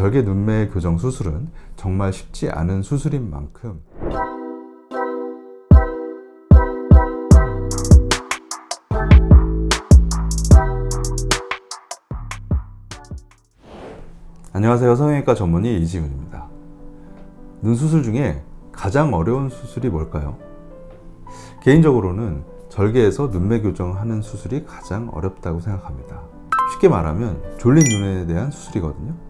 절개 눈매 교정 수술은 정말 쉽지 않은 수술인 만큼 안녕하세요. 성형외과 전문의 이지훈입니다. 눈 수술 중에 가장 어려운 수술이 뭘까요? 개인적으로는 절개에서 눈매 교정하는 수술이 가장 어렵다고 생각합니다. 쉽게 말하면 졸린 눈에 대한 수술이거든요.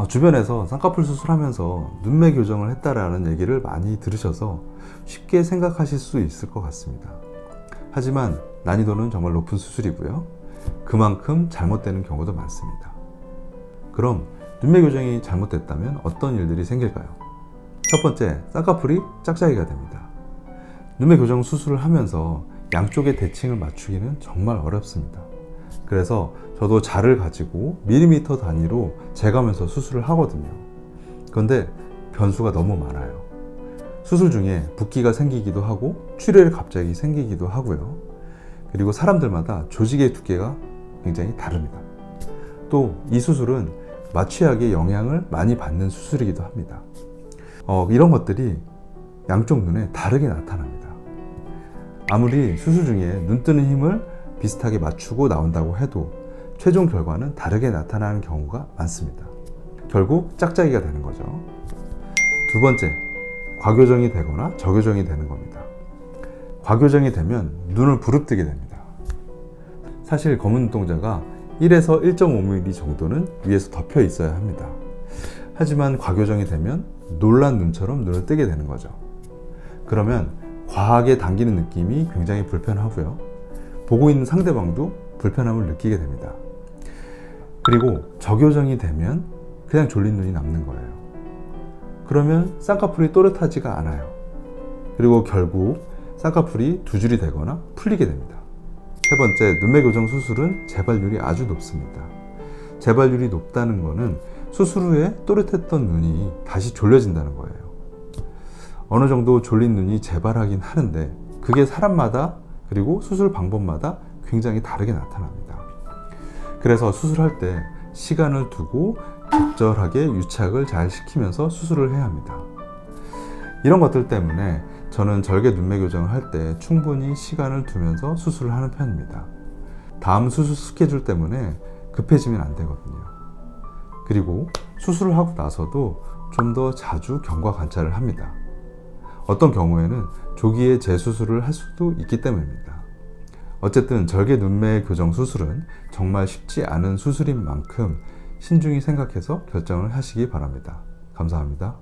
주변에서 쌍꺼풀 수술하면서 눈매 교정을 했다라는 얘기를 많이 들으셔서 쉽게 생각하실 수 있을 것 같습니다. 하지만 난이도는 정말 높은 수술이고요. 그만큼 잘못되는 경우도 많습니다. 그럼 눈매 교정이 잘못됐다면 어떤 일들이 생길까요? 첫 번째, 쌍꺼풀이 짝짝이가 됩니다. 눈매 교정 수술을 하면서 양쪽의 대칭을 맞추기는 정말 어렵습니다. 그래서 저도 자를 가지고 밀리미터 단위로 재가면서 수술을 하거든요. 그런데 변수가 너무 많아요. 수술 중에 붓기가 생기기도 하고 출혈이 갑자기 생기기도 하고요. 그리고 사람들마다 조직의 두께가 굉장히 다릅니다. 또 이 수술은 마취약의 영향을 많이 받는 수술이기도 합니다. 이런 것들이 양쪽 눈에 다르게 나타납니다. 아무리 수술 중에 눈 뜨는 힘을 비슷하게 맞추고 나온다고 해도 최종 결과는 다르게 나타나는 경우가 많습니다. 결국 짝짝이가 되는 거죠. 두 번째, 과교정이 되거나 저교정이 되는 겁니다. 과교정이 되면 눈을 부릅뜨게 됩니다. 사실 검은 눈동자가 1에서 1.5mm 정도는 위에서 덮여 있어야 합니다. 하지만 과교정이 되면 놀란 눈처럼 눈을 뜨게 되는 거죠. 그러면 과하게 당기는 느낌이 굉장히 불편하고요. 보고 있는 상대방도 불편함을 느끼게 됩니다. 그리고 저교정이 되면 그냥 졸린 눈이 남는 거예요. 그러면 쌍꺼풀이 또렷하지가 않아요. 그리고 결국 쌍꺼풀이 두 줄이 되거나 풀리게 됩니다. 세 번째, 눈매 교정 수술은 재발률이 아주 높습니다. 재발률이 높다는 것은 수술 후에 또렷했던 눈이 다시 졸려진다는 거예요. 어느 정도 졸린 눈이 재발하긴 하는데 그게 사람마다 그리고 수술 방법마다 굉장히 다르게 나타납니다. 그래서 수술할 때 시간을 두고 적절하게 유착을 잘 시키면서 수술을 해야 합니다. 이런 것들 때문에 저는 절개 눈매 교정을 할 때 충분히 시간을 두면서 수술을 하는 편입니다. 다음 수술 스케줄 때문에 급해지면 안 되거든요. 그리고 수술을 하고 나서도 좀 더 자주 경과 관찰을 합니다. 어떤 경우에는 조기에 재수술을 할 수도 있기 때문입니다. 어쨌든 절개 눈매 교정 수술은 정말 쉽지 않은 수술인 만큼 신중히 생각해서 결정을 하시기 바랍니다. 감사합니다.